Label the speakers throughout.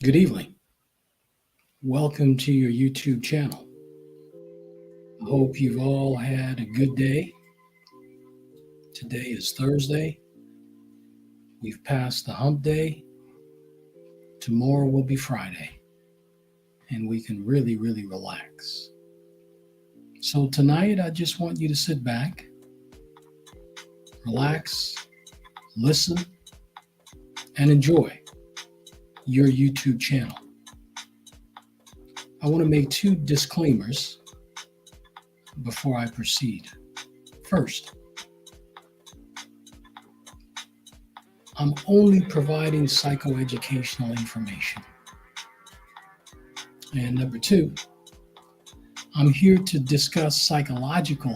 Speaker 1: Good evening. Welcome to your YouTube channel. I hope you've all had a good day. Today is Thursday. We've passed the hump day. Tomorrow will be Friday. And we can really relax. So tonight, I just want you to sit back, relax, listen, and enjoy your YouTube channel. I want to make two disclaimers before I proceed. First, I'm only providing psychoeducational information. And number two, I'm here to discuss psychological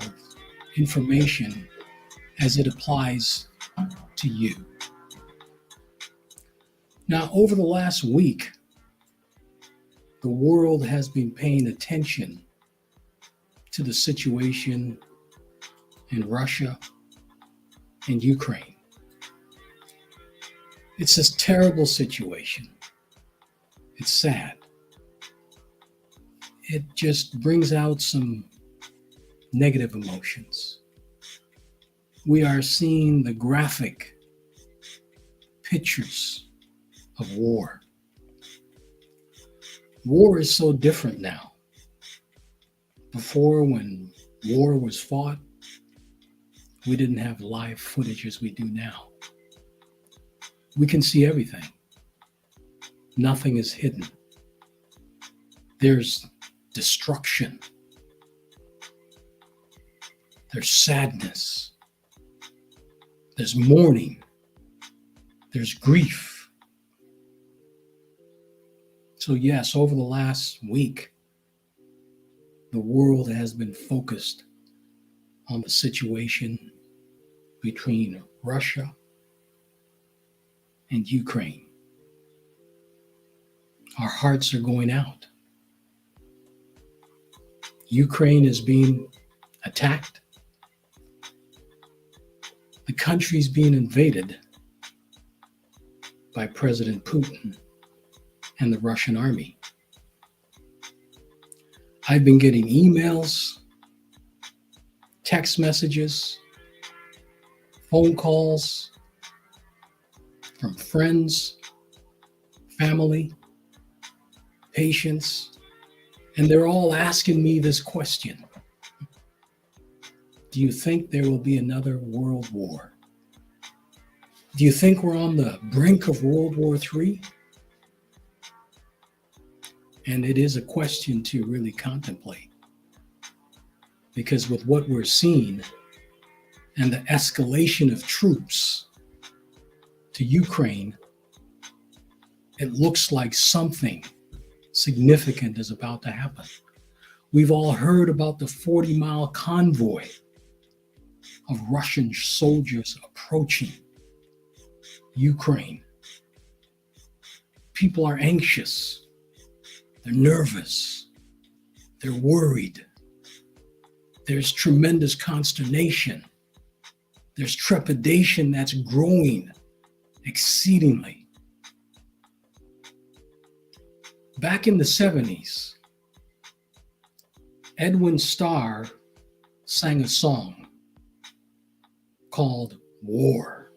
Speaker 1: information as it applies to you. Now, over the last week, the world has been paying attention to the situation in Russia and Ukraine. It's a terrible situation. It's sad. It just brings out some negative emotions. We are seeing the graphic pictures of war. War is so different now. Before, when war was fought, we didn't have live footage as we do now. We can see everything. Nothing is hidden. There's destruction. There's sadness. There's mourning. There's grief. So yes, over the last week, the world has been focused on the situation between Russia and Ukraine. Our hearts are going out. Ukraine is being attacked. The country's being invaded by President Putin and the Russian army. I've been getting emails, text messages, phone calls from friends, family, patients, and they're all asking me this question. Do you think there will be another world war? Do you think we're on the brink of World War III? And it is a question to really contemplate. Because with what we're seeing and the escalation of troops to Ukraine, it looks like something significant is about to happen. We've all heard about the 40-mile convoy of Russian soldiers approaching Ukraine. People are anxious. They're nervous. They're worried. There's tremendous consternation. There's trepidation that's growing exceedingly. Back in the 70s, Edwin Starr sang a song called War.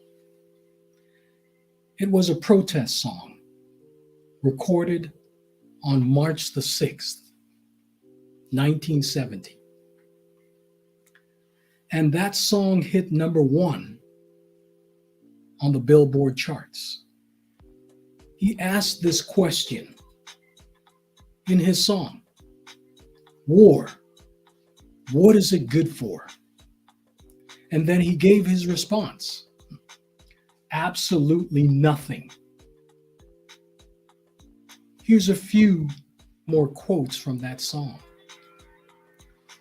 Speaker 1: It was a protest song recorded on March the 6th, 1970. And that song hit number 1 on the Billboard charts. He asked this question in his song: war, what is it good for? And then he gave his response: absolutely nothing. Here's a few more quotes from that song.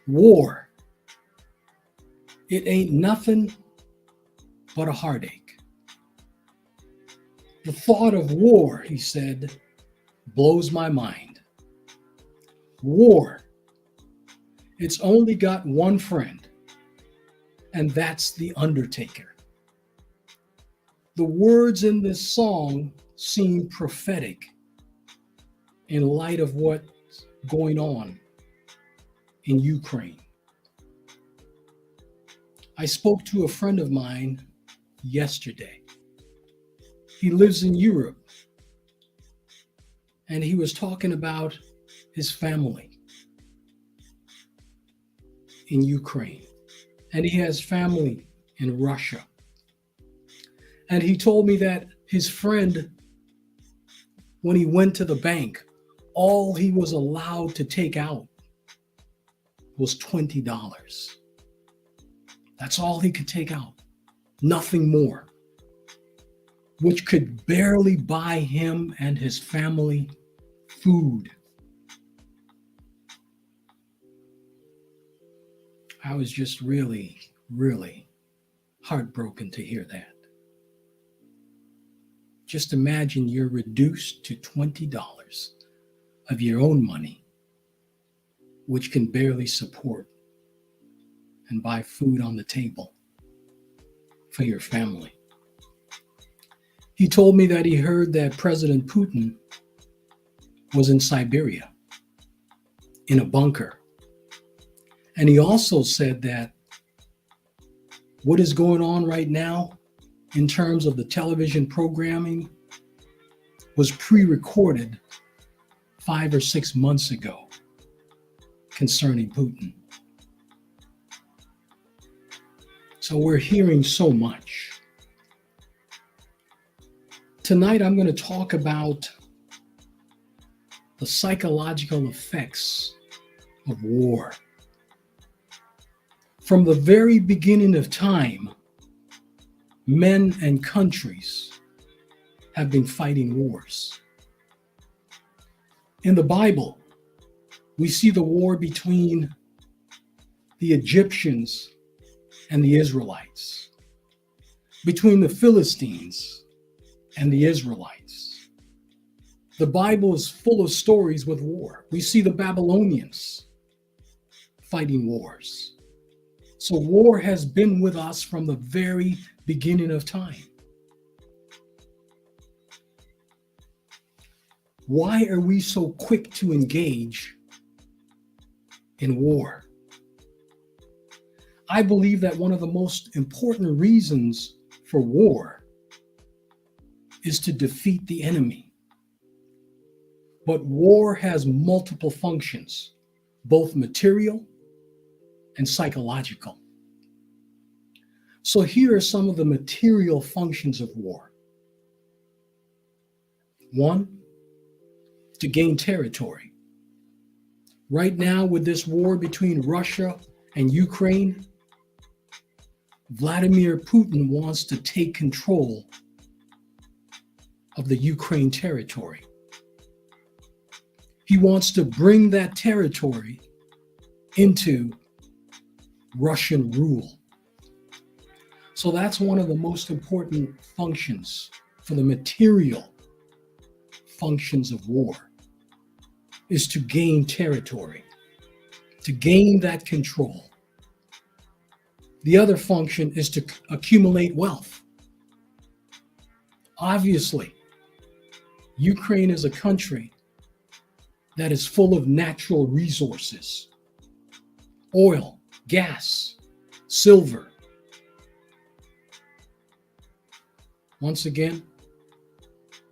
Speaker 1: War, it ain't nothing but a heartache. The thought of war, he said, blows my mind. War, it's only got one friend, and that's the Undertaker. The words in this song seem prophetic in light of what's going on in Ukraine. I spoke to a friend of mine yesterday. He lives in Europe, and he was talking about his family in Ukraine, and he has family in Russia. And he told me that his friend, when he went to the bank, all he was allowed to take out was $20. That's all he could take out, nothing more, which could barely buy him and his family food. I was just really, really heartbroken to hear that. Just imagine you're reduced to $20 of your own money, which can barely support and buy food on the table for your family. He told me that he heard that President Putin was in Siberia, in a bunker. And he also said that what is going on right now in terms of the television programming was pre-recorded 5 or 6 months ago concerning Putin. So we're hearing so much. Tonight I'm going to talk about the psychological effects of war. From the very beginning of time, men and countries have been fighting wars. In the Bible, we see the war between the Egyptians and the Israelites, between the Philistines and the Israelites. The Bible is full of stories with war. We see the Babylonians fighting wars. So war has been with us from the very beginning of time. Why are we so quick to engage in war? I believe that one of the most important reasons for war is to defeat the enemy. But war has multiple functions, both material and psychological. So here are some of the material functions of war. 1, to gain territory. Right now, with this war between Russia and Ukraine, Vladimir Putin wants to take control of the Ukraine territory. He wants to bring that territory into Russian rule. So that's one of the most important functions for the material functions of war, is to gain territory, to gain that control. The other function is to accumulate wealth. Obviously, Ukraine is a country that is full of natural resources: oil, gas, silver. Once again,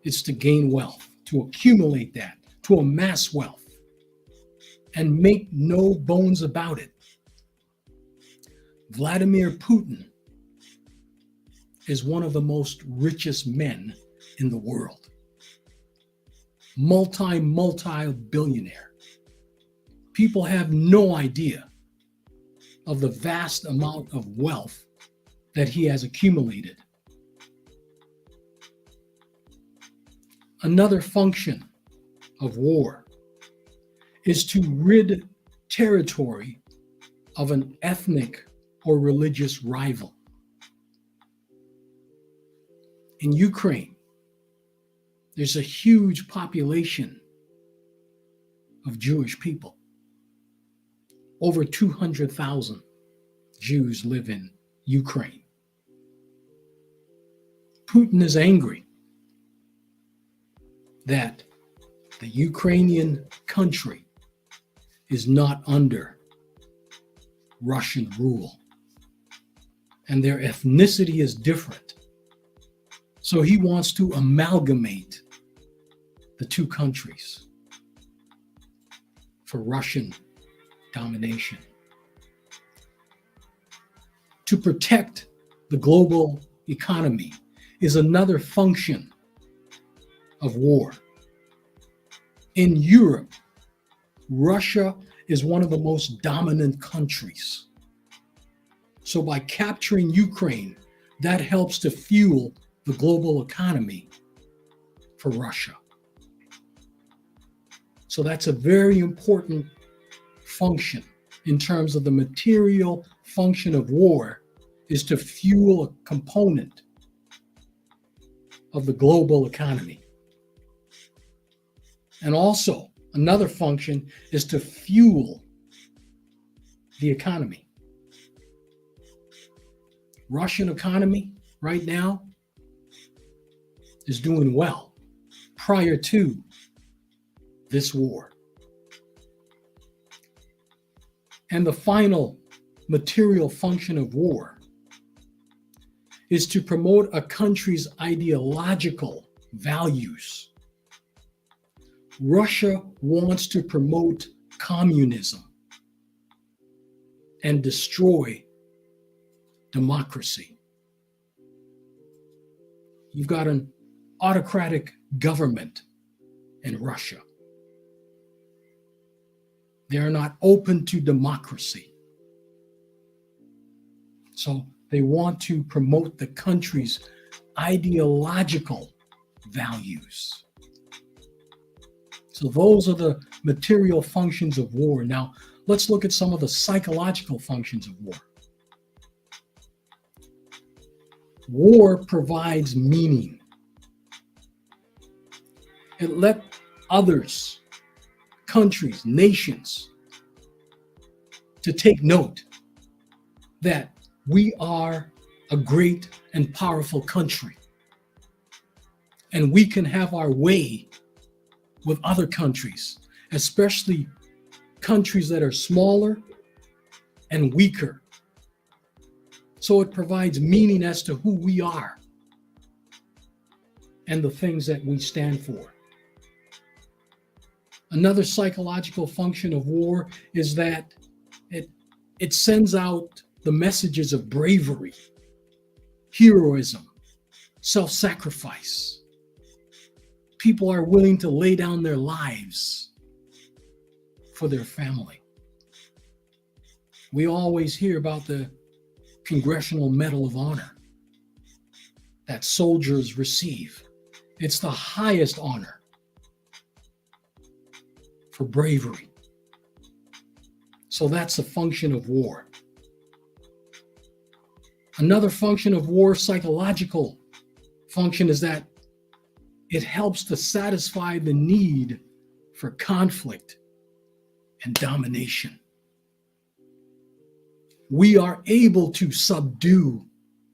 Speaker 1: it's to gain wealth, to accumulate that, to amass wealth, and make no bones about it. Vladimir Putin is one of the most richest men in the world. Multi-billionaire. People have no idea of the vast amount of wealth that he has accumulated. Another function of war is to rid territory of an ethnic or religious rival. In Ukraine, there's a huge population of Jewish people. Over 200,000 Jews live in Ukraine. Putin is angry that The Ukrainian country is not under Russian rule, and their ethnicity is different. So he wants to amalgamate the two countries for Russian domination. To protect the global economy is another function of war. In Europe, Russia is one of the most dominant countries. So by capturing Ukraine, that helps to fuel the global economy for Russia. So that's a very important function in terms of the material function of war, is to fuel a component of the global economy. And also, another function is to fuel the economy. Russian economy right now is doing well prior to this war. And the final material function of war is to promote a country's ideological values. Russia wants to promote communism and destroy democracy. You've got an autocratic government in Russia. They are not open to democracy. So they want to promote the country's ideological values. So those are the material functions of war. Now, let's look at some of the psychological functions of war. War provides meaning. It let others, countries, nations, to take note that we are a great and powerful country, and we can have our way with other countries, especially countries that are smaller and weaker. So it provides meaning as to who we are and the things that we stand for. Another psychological function of war is that it sends out the messages of bravery, heroism, self-sacrifice. People are willing to lay down their lives for their family. We always hear about the Congressional Medal of Honor that soldiers receive. It's the highest honor for bravery. So that's a function of war. Another function of war, psychological function, is that it helps to satisfy the need for conflict and domination. We are able to subdue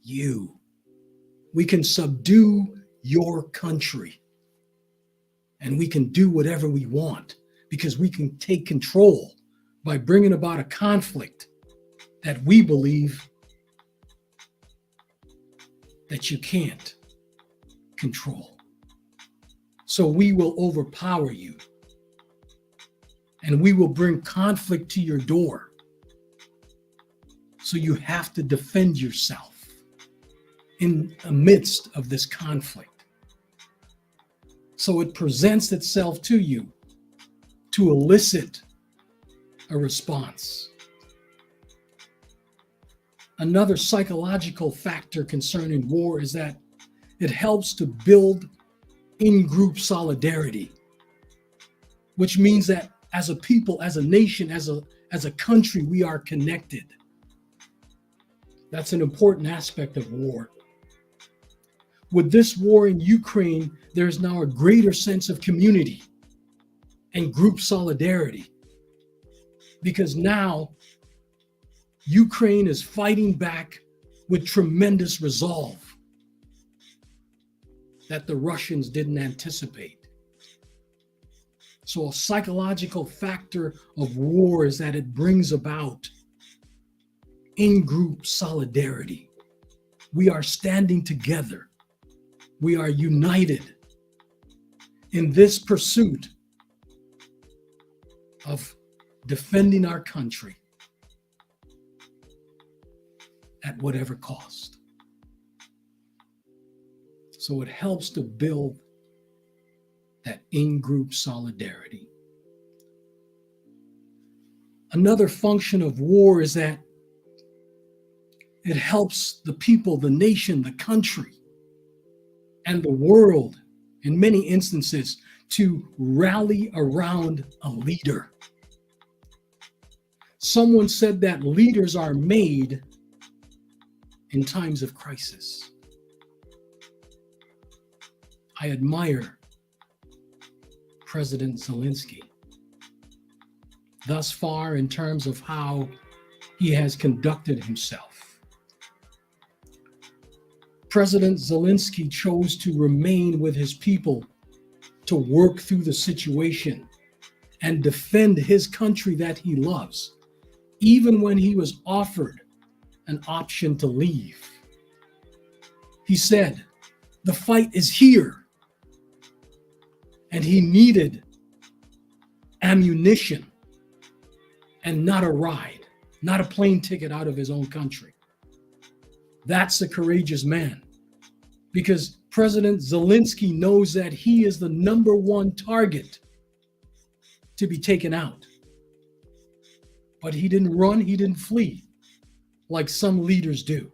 Speaker 1: you. We can subdue your country. And we can do whatever we want because we can take control by bringing about a conflict that we believe that you can't control. So we will overpower you, and we will bring conflict to your door. So you have to defend yourself in the midst of this conflict. So it presents itself to you to elicit a response. Another psychological factor concerning war is that it helps to build in-group solidarity, which means that as a people, as a nation, as a country, we are connected. That's an important aspect of war. With this war in Ukraine, there's now a greater sense of community and group solidarity, because now Ukraine is fighting back with tremendous resolve that the Russians didn't anticipate. So a psychological factor of war is that it brings about in-group solidarity. We are standing together. We are united in this pursuit of defending our country at whatever cost. So it helps to build that in-group solidarity. Another function of war is that it helps the people, the nation, the country, and the world, in many instances, to rally around a leader. Someone said that leaders are made in times of crisis. I admire President Zelensky thus far in terms of how he has conducted himself. President Zelensky chose to remain with his people to work through the situation and defend his country that he loves, even when he was offered an option to leave. He said, "The fight is here." And he needed ammunition and not a ride, not a plane ticket out of his own country. That's a courageous man, because President Zelensky knows that he is the number one target to be taken out. But he didn't run, he didn't flee like some leaders do.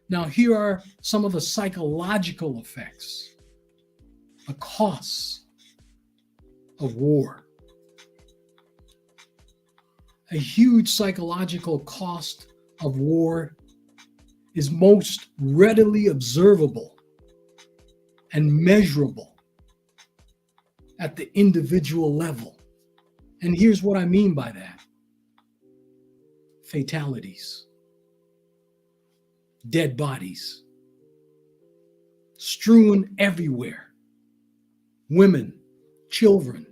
Speaker 1: Now, here are some of the psychological effects, the costs of war. A huge psychological cost of war is most readily observable and measurable at the individual level. And here's what I mean by that. Fatalities, dead bodies, strewn everywhere. Women, children,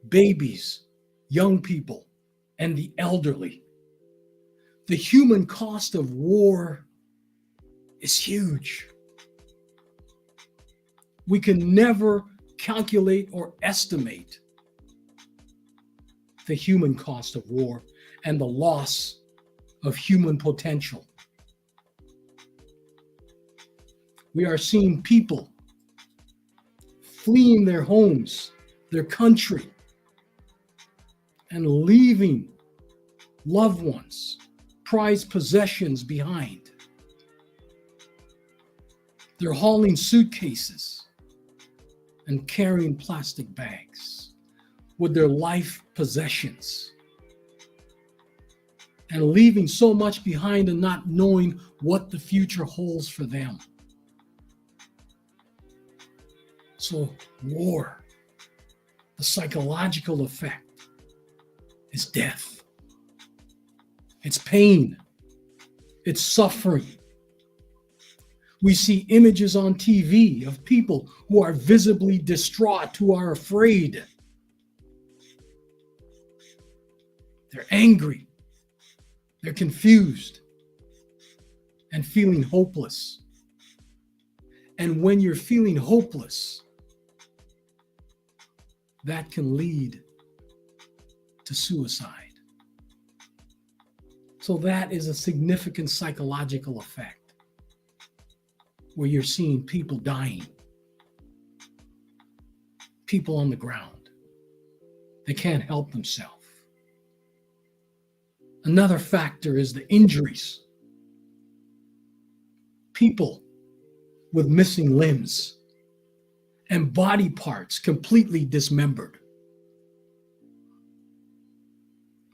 Speaker 1: babies, young people, and the elderly. The human cost of war is huge. We can never calculate or estimate the human cost of war and the loss of human potential. We are seeing people fleeing their homes, their country, and leaving loved ones, prized possessions behind. They're hauling suitcases and carrying plastic bags with their life possessions, and leaving so much behind and not knowing what the future holds for them. So war, the psychological effect, is death. It's pain. It's suffering. We see images on TV of people who are visibly distraught, who are afraid. They're angry. They're confused and feeling hopeless. And when you're feeling hopeless, that can lead to suicide. So that is a significant psychological effect, where you're seeing people dying, people on the ground. They can't help themselves. Another factor is the injuries. People with missing limbs and body parts completely dismembered.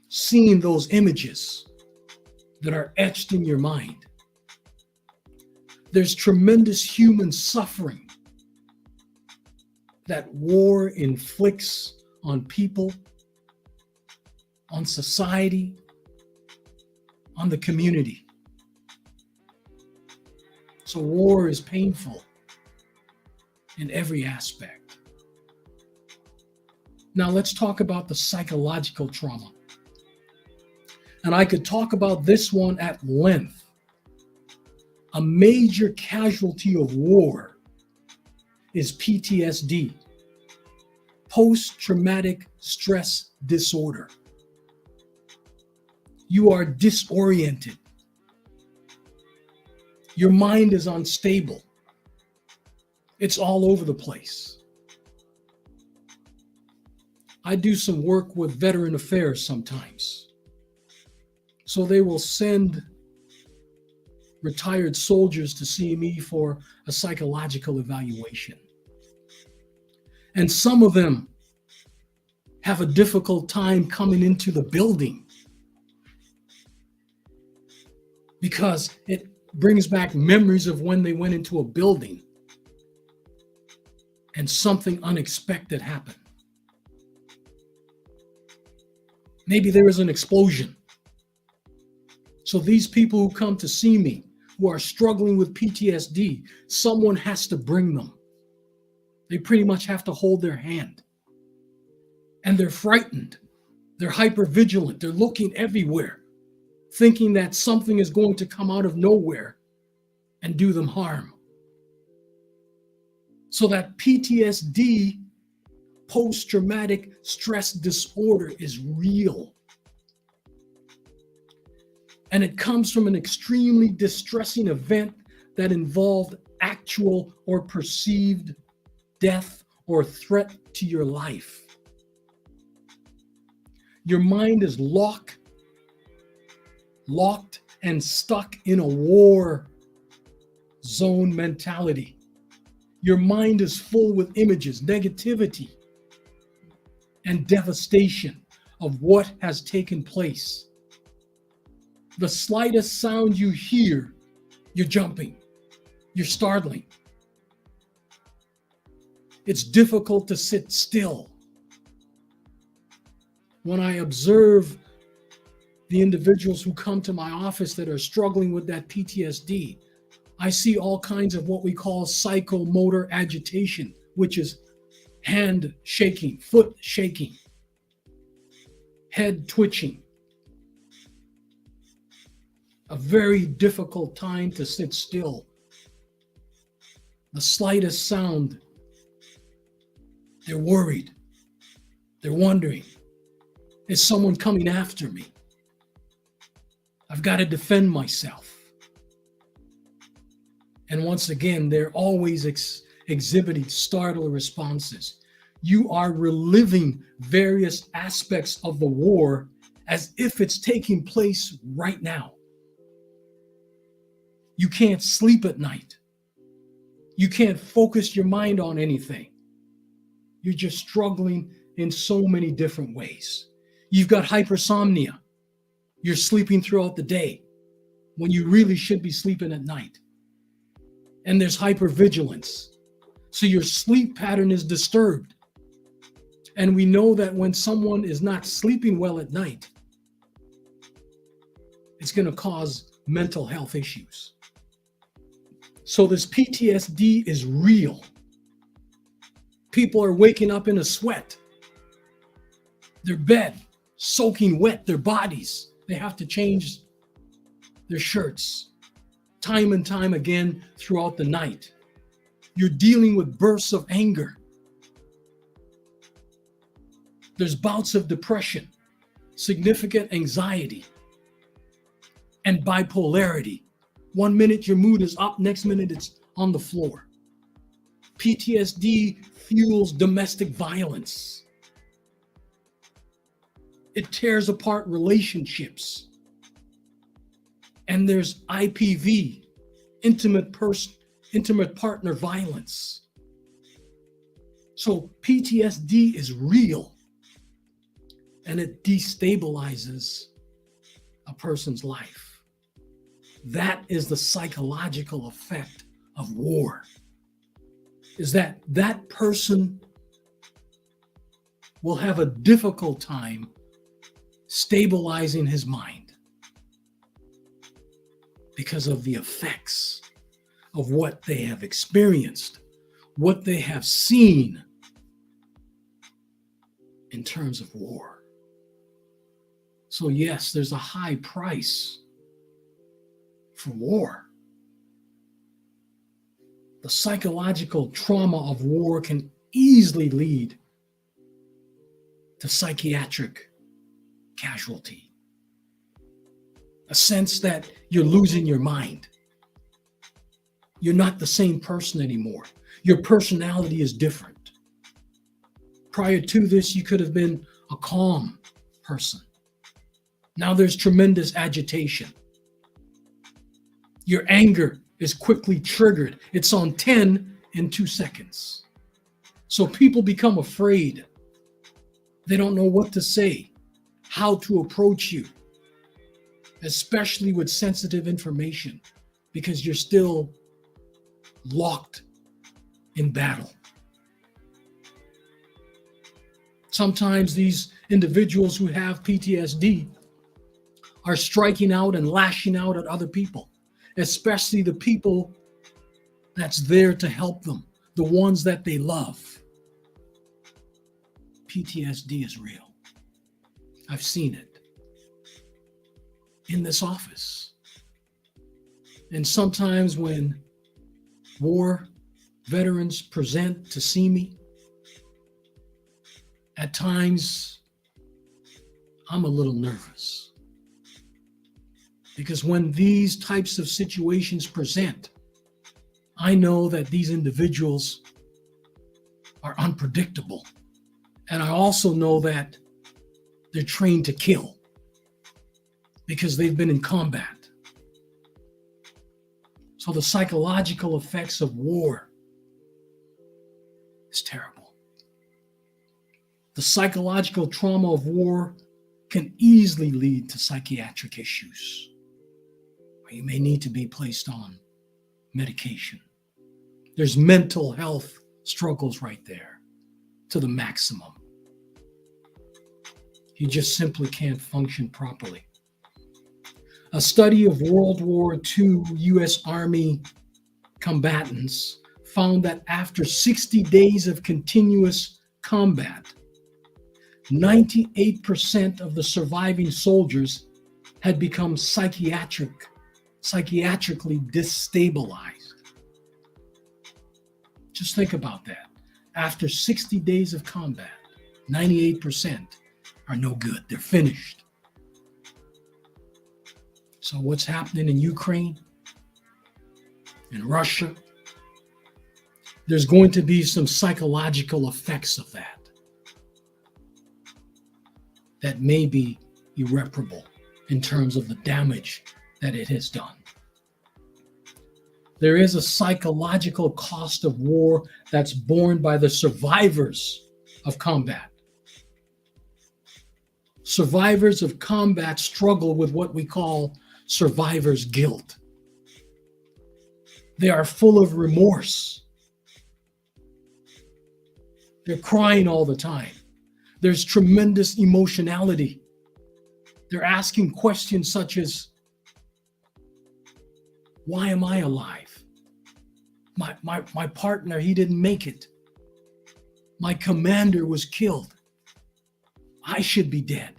Speaker 1: Seeing those images that are etched in your mind. There's tremendous human suffering that war inflicts on people, on society, on the community. So war is painful in every aspect. Now let's talk about the psychological trauma. And I could talk about this one at length. A major casualty of war is PTSD, post-traumatic stress disorder. You are disoriented. Your mind is unstable. It's all over the place. I do some work with Veteran Affairs sometimes. So they will send retired soldiers to see me for a psychological evaluation. And some of them have a difficult time coming into the building because it brings back memories of when they went into a building and something unexpected happened. Maybe there was an explosion. So these people who come to see me, who are struggling with PTSD, someone has to bring them. They pretty much have to hold their hand. And they're frightened. They're hypervigilant. They're looking everywhere, thinking that something is going to come out of nowhere and do them harm. So that PTSD, post-traumatic stress disorder, is real. And it comes from an extremely distressing event that involved actual or perceived death or threat to your life. Your mind is locked and stuck in a war zone mentality. Your mind is full with images, negativity, and devastation of what has taken place. The slightest sound you hear, you're jumping, you're startling. It's difficult to sit still. When I observe the individuals who come to my office that are struggling with that PTSD, I see all kinds of what we call psychomotor agitation, which is hand shaking, foot shaking, head twitching. A very difficult time to sit still. The slightest sound, they're worried. They're wondering, is someone coming after me? I've got to defend myself. And once again, they're always exhibiting startled responses. You are reliving various aspects of the war as if it's taking place right now. You can't sleep at night. You can't focus your mind on anything. You're just struggling in so many different ways. You've got hypersomnia. You're sleeping throughout the day when you really should be sleeping at night. And there's hypervigilance. So your sleep pattern is disturbed. And we know that when someone is not sleeping well at night, it's going to cause mental health issues. So this PTSD is real. People are waking up in a sweat. Their bed soaking wet, their bodies. They have to change their shirts time and time again throughout the night. You're dealing with bursts of anger. There's bouts of depression, significant anxiety, and bipolarity. 1 minute your mood is up, next minute it's on the floor. PTSD fuels domestic violence. It tears apart relationships. And there's IPV, intimate partner violence. So PTSD is real, and it destabilizes a person's life. That is the psychological effect of war, is that that person will have a difficult time stabilizing his mind because of the effects of what they have experienced, what they have seen, in terms of war. So yes, there's a high price for war. The psychological trauma of war can easily lead to psychiatric casualty, a sense that you're losing your mind. You're not the same person anymore. Your personality is different. Prior to this, you could have been a calm person. Now there's tremendous agitation. Your anger is quickly triggered. It's on 10 in 2 seconds. So people become afraid. They don't know what to say, how to approach you, especially with sensitive information, because you're still locked in battle. Sometimes these individuals who have PTSD are striking out and lashing out at other people, especially the people that's there to help them, the ones that they love. PTSD is real. I've seen it in this office. And sometimes when war veterans present to see me, at times I'm a little nervous. Because when these types of situations present, I know that these individuals are unpredictable. And I also know that they're trained to kill because they've been in combat. So the psychological effects of war is terrible. The psychological trauma of war can easily lead to psychiatric issues, where you may need to be placed on medication. There's mental health struggles right there to the maximum. You just simply can't function properly. A study of World War II U.S. Army combatants found that after 60 days of continuous combat, 98% of the surviving soldiers had become psychiatrically destabilized. Just think about that. After 60 days of combat, 98% are no good. They're finished. So what's happening in Ukraine, in Russia, there's going to be some psychological effects of that may be irreparable in terms of the damage that it has done. There is a psychological cost of war that's borne by the survivors of combat. Survivors of combat struggle with what we call survivor's guilt. They are full of remorse. They're crying all the time. There's tremendous emotionality. They're asking questions such as, why am I alive? My partner, he didn't make it. My commander was killed. I should be dead.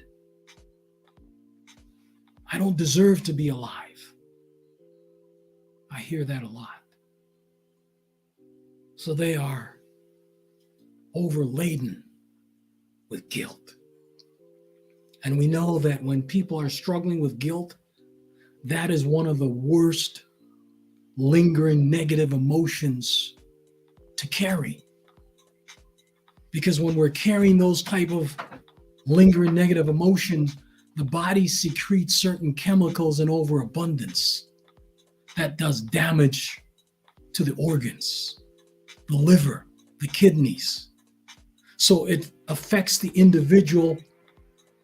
Speaker 1: I don't deserve to be alive. I hear that a lot. So they are overladen with guilt. And we know that when people are struggling with guilt, that is one of the worst lingering negative emotions to carry. Because when we're carrying those type of lingering negative emotions, the body secretes certain chemicals in overabundance that does damage to the organs, the liver, the kidneys. So it affects the individual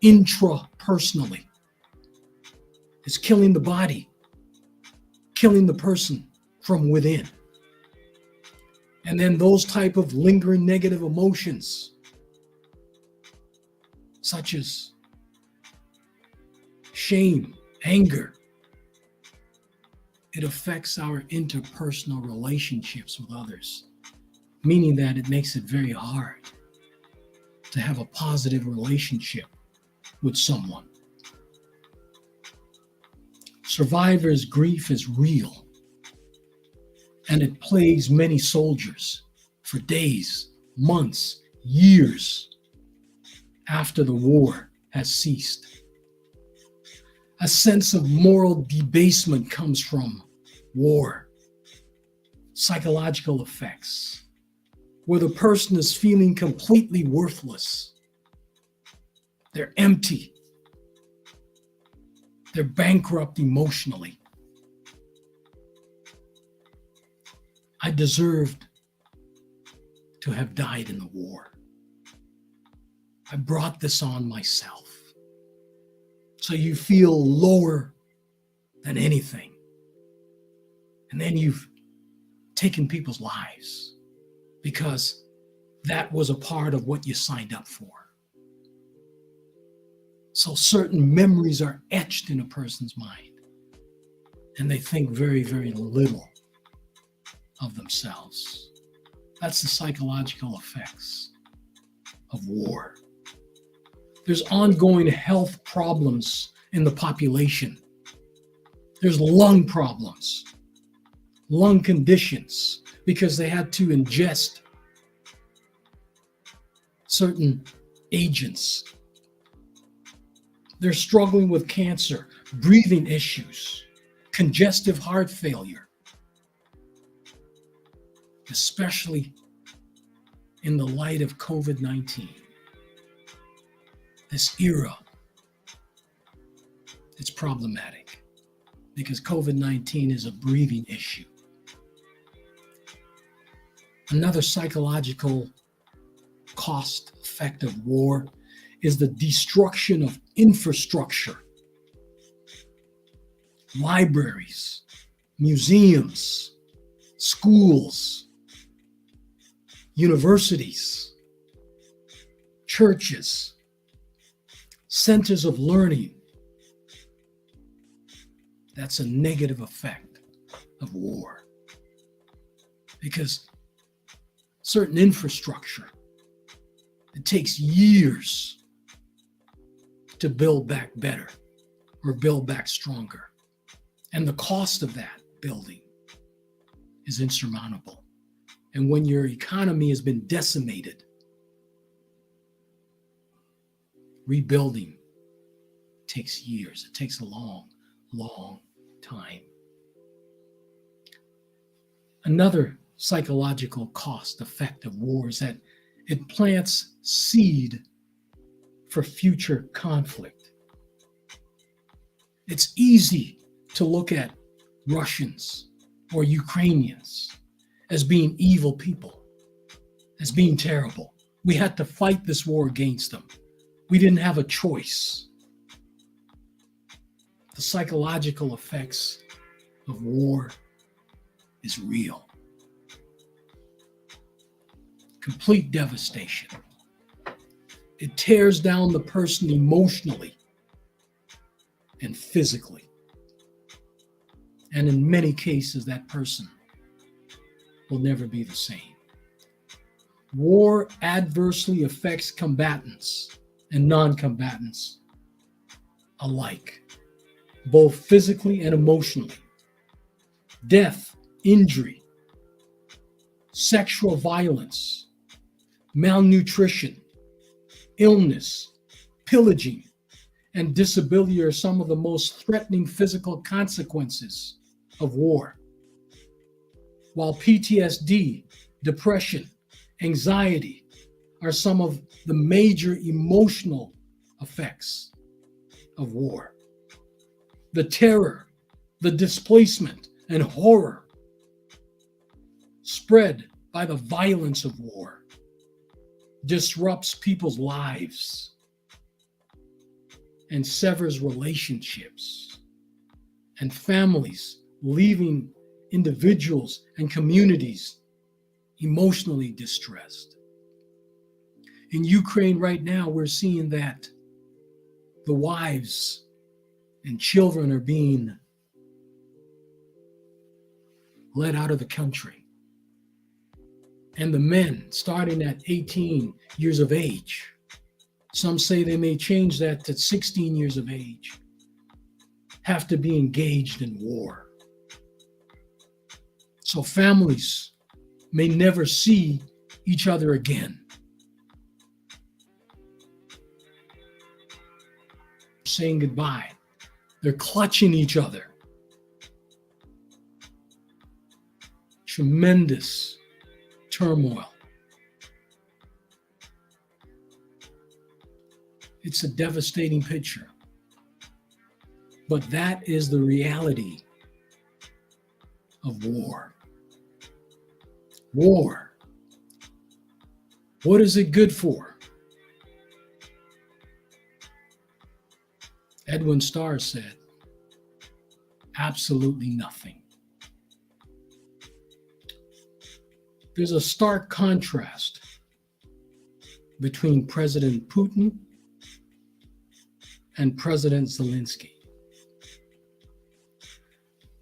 Speaker 1: intrapersonally. It's killing the body, killing the person from within. And then those type of lingering negative emotions, such as shame, anger, it affects our interpersonal relationships with others, meaning that it makes it very hard to have a positive relationship with someone. Survivors' grief is real, and it plagues many soldiers for days, months, years after the war has ceased. A sense of moral debasement comes from war. Psychological effects, where the person is feeling completely worthless. They're empty. They're bankrupt emotionally. I deserved to have died in the war. I brought this on myself. So you feel lower than anything. And then you've taken people's lives because that was a part of what you signed up for. So certain memories are etched in a person's mind, and they think very, very little of themselves. That's the psychological effects of war. There's ongoing health problems in the population. There's lung problems, lung conditions, because they had to ingest certain agents. They're struggling with cancer, breathing issues, congestive heart failure, especially in the light of COVID-19. This era, it's problematic because COVID-19 is a breathing issue. Another psychological cost effect of war is the destruction of infrastructure. Libraries, museums, schools, universities, churches, centers of learning. That's a negative effect of war. Because certain infrastructure, it takes years to build back better or build back stronger. And the cost of that building is insurmountable. And when your economy has been decimated, rebuilding takes years. It takes a long, long time. Another psychological cost effect of war is that it plants seed for future conflict. It's easy to look at Russians or Ukrainians as being evil people, as being terrible. We had to fight this war against them. We didn't have a choice. The psychological effects of war is real. Complete devastation. It tears down the person emotionally and physically. And in many cases, that person will never be the same. War adversely affects combatants and non-combatants alike, both physically and emotionally. Death, injury, sexual violence, malnutrition, illness, pillaging, and disability are some of the most threatening physical consequences of war. While PTSD, depression, anxiety are some of the major emotional effects of war. The terror, the displacement, and horror spread by the violence of war disrupts people's lives and severs relationships and families, leaving individuals and communities emotionally distressed. In Ukraine right now, we're seeing that the wives and children are being let out of the country. And the men, starting at 18 years of age, Some say they may change that to 16 years of age, have to be engaged in war. So families may never see each other again. Saying goodbye. They're clutching each other. Tremendous turmoil. It's a devastating picture. But that is the reality of war. War. What is it good for? Edwin Starr said, absolutely nothing. There's a stark contrast between President Putin and President Zelensky.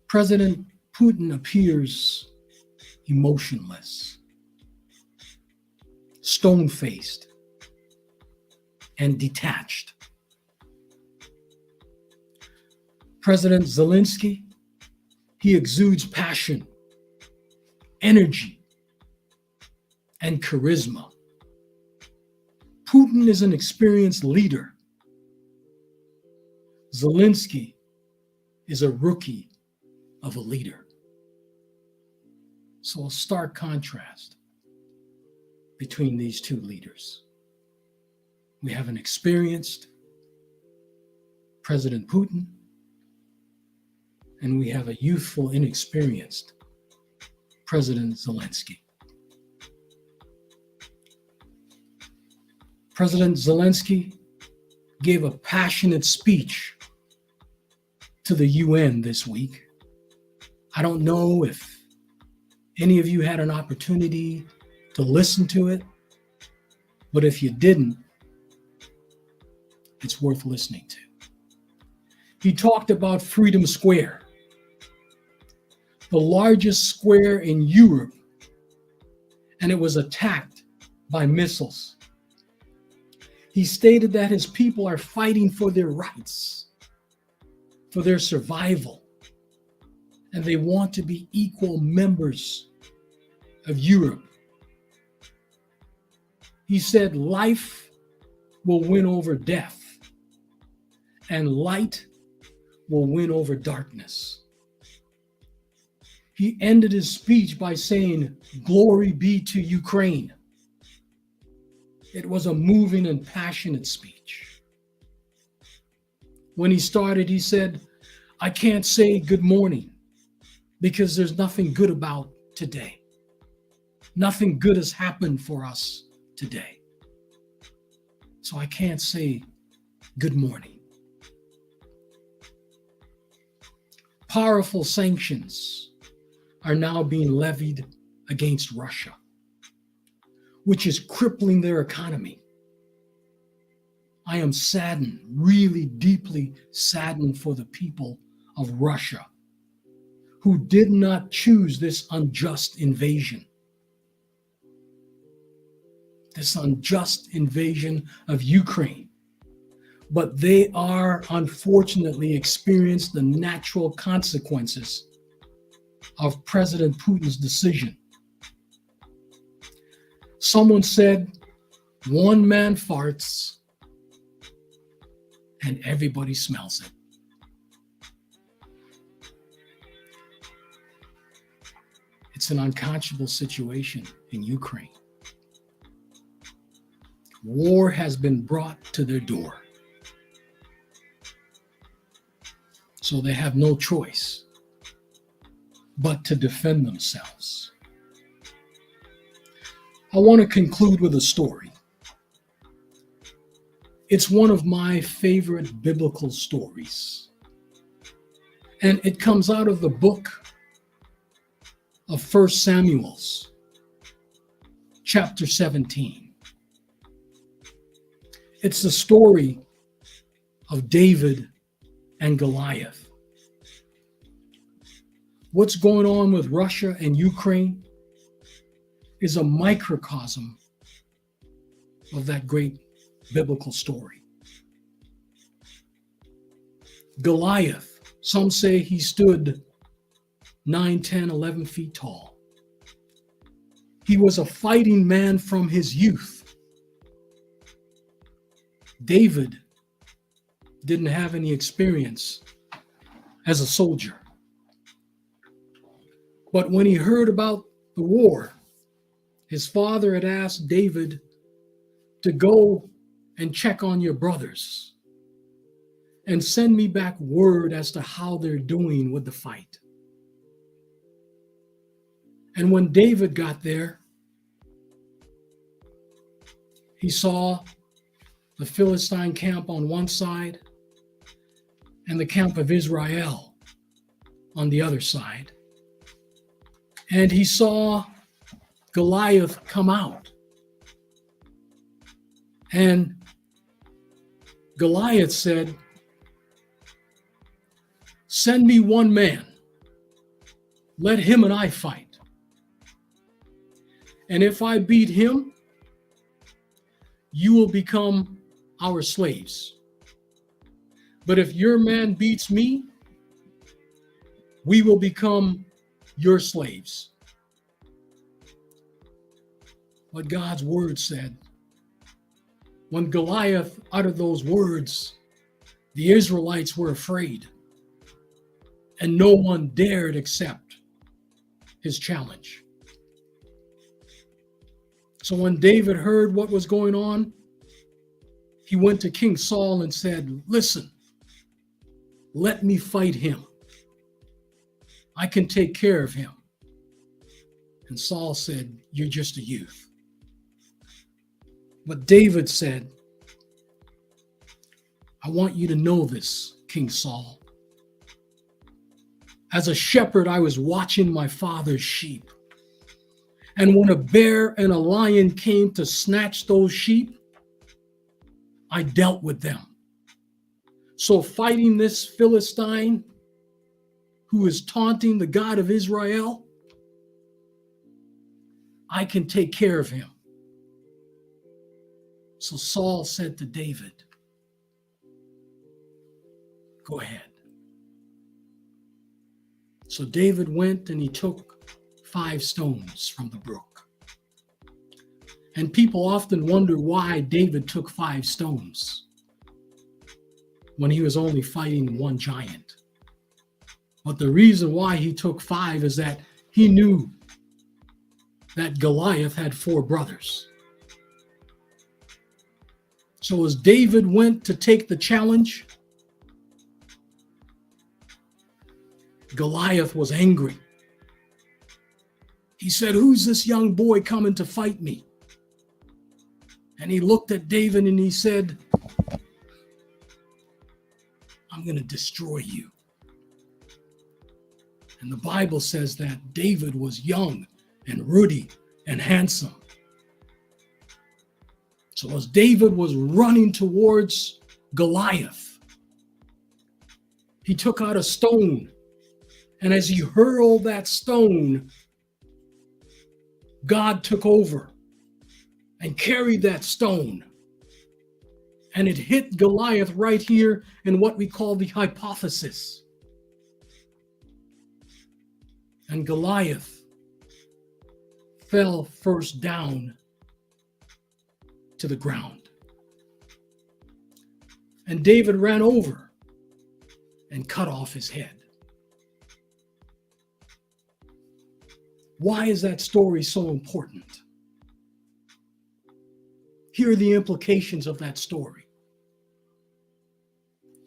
Speaker 1: President Putin appears emotionless, stone-faced, and detached. President Zelensky, he exudes passion, energy, and charisma. Putin is an experienced leader. Zelensky is a rookie of a leader. So a stark contrast between these two leaders. We have an experienced President Putin, and we have a youthful, inexperienced President Zelensky. President Zelensky gave a passionate speech to the UN this week. I don't know if any of you had an opportunity to listen to it, but if you didn't, it's worth listening to. He talked about Freedom Square, the largest square in Europe, and it was attacked by missiles. He stated that his people are fighting for their rights, for their survival, and they want to be equal members of Europe. He said life will win over death, and light will win over darkness. He ended his speech by saying, "Glory be to Ukraine." It was a moving and passionate speech. When he started, he said, "I can't say good morning because there's nothing good about today. Nothing good has happened for us today. So I can't say good morning." Powerful sanctions are now being levied against Russia, which is crippling their economy. I am saddened, really deeply saddened for the people of Russia who did not choose this unjust invasion. This unjust invasion of Ukraine. But they are unfortunately experiencing the natural consequences of President Putin's decision. Someone said, one man farts and everybody smells it. It's an unconscionable situation in Ukraine. War has been brought to their door. So they have no choice but to defend themselves. I want to conclude with a story. It's one of my favorite biblical stories. And it comes out of the book of 1 Samuel, chapter 17. It's the story of David and Goliath. What's going on with Russia and Ukraine is a microcosm of that great biblical story. Goliath, some say he stood 9, 10, 11 feet tall. He was a fighting man from his youth. David didn't have any experience as a soldier. But when he heard about the war, his father had asked David to go and check on your brothers and send me back word as to how they're doing with the fight. And when David got there, he saw the Philistine camp on one side and the camp of Israel on the other side. And he saw Goliath come out. And Goliath said, "Send me one man. Let him and I fight. And if I beat him, you will become our slaves. But if your man beats me, we will become your slaves." What God's word said, when Goliath uttered those words, the Israelites were afraid, and no one dared accept his challenge. So when David heard what was going on, he went to King Saul and said, "Listen, let me fight him. I can take care of him." And Saul said, "You're just a youth." But David said, "I want you to know this, King Saul. As a shepherd, I was watching my father's sheep. And when a bear and a lion came to snatch those sheep, I dealt with them. So fighting this Philistine who is taunting the God of Israel, I can take care of him." So Saul said to David, "Go ahead." So David went and he took 5 stones from the brook. And people often wonder why David took 5 stones when he was only fighting one giant. But the reason why he took 5 is that he knew that Goliath had 4 brothers. So as David went to take the challenge, Goliath was angry. He said, "Who's this young boy coming to fight me?" And he looked at David and he said, "I'm going to destroy you." And the Bible says that David was young and ruddy and handsome. So as David was running towards Goliath, he took out a stone. And as he hurled that stone, God took over and carried that stone. And it hit Goliath right here in what we call the hypothesis. And Goliath fell first down to the ground. And David ran over and cut off his head. Why is that story so important? Here are the implications of that story.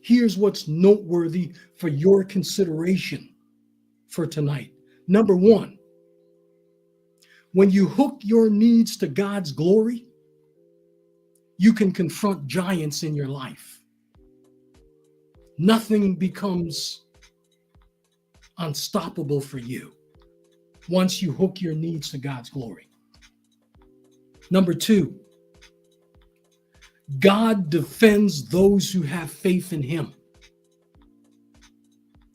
Speaker 1: Here's what's noteworthy for your consideration for tonight. Number 1, when you hook your needs to God's glory, you can confront giants in your life. Nothing becomes unstoppable for you once you hook your needs to God's glory. Number 2, God defends those who have faith in him.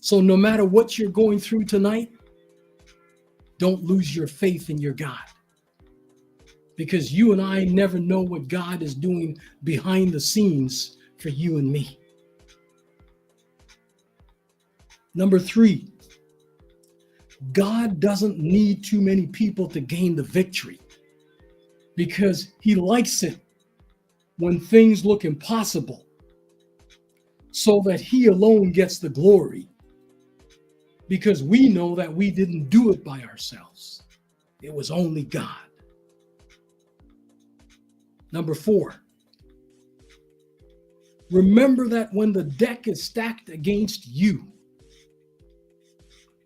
Speaker 1: So no matter what you're going through tonight, don't lose your faith in your God, because you and I never know what God is doing behind the scenes for you and me. Number 3, God doesn't need too many people to gain the victory, because he likes it when things look impossible, so that he alone gets the glory, because we know that we didn't do it by ourselves. It was only God. Number 4, remember that when the deck is stacked against you,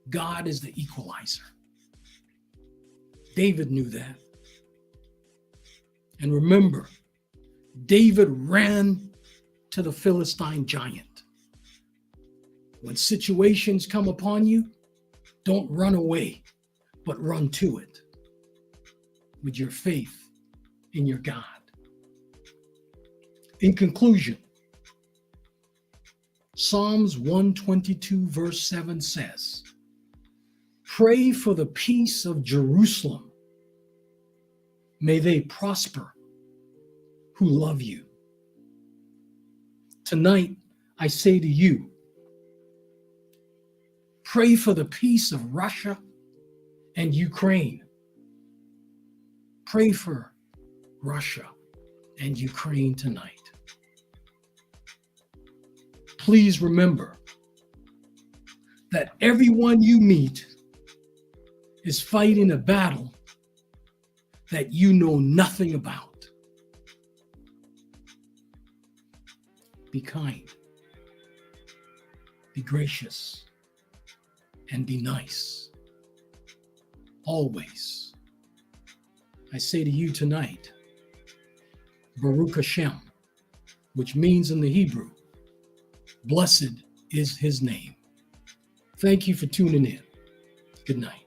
Speaker 1: God is the equalizer. David knew that. And remember, David ran to the Philistine giant. When situations come upon you, don't run away, but run to it with your faith in your God. In conclusion, Psalms 122 verse 7 says, "Pray for the peace of Jerusalem. May they prosper who love you." Tonight, I say to you, pray for the peace of Russia and Ukraine. Pray for Russia and Ukraine tonight. Please remember that everyone you meet is fighting a battle that you know nothing about. Be kind, be gracious, and be nice. Always. I say to you tonight, Baruch Hashem, which means in the Hebrew, blessed is his name. Thank you for tuning in. Good night.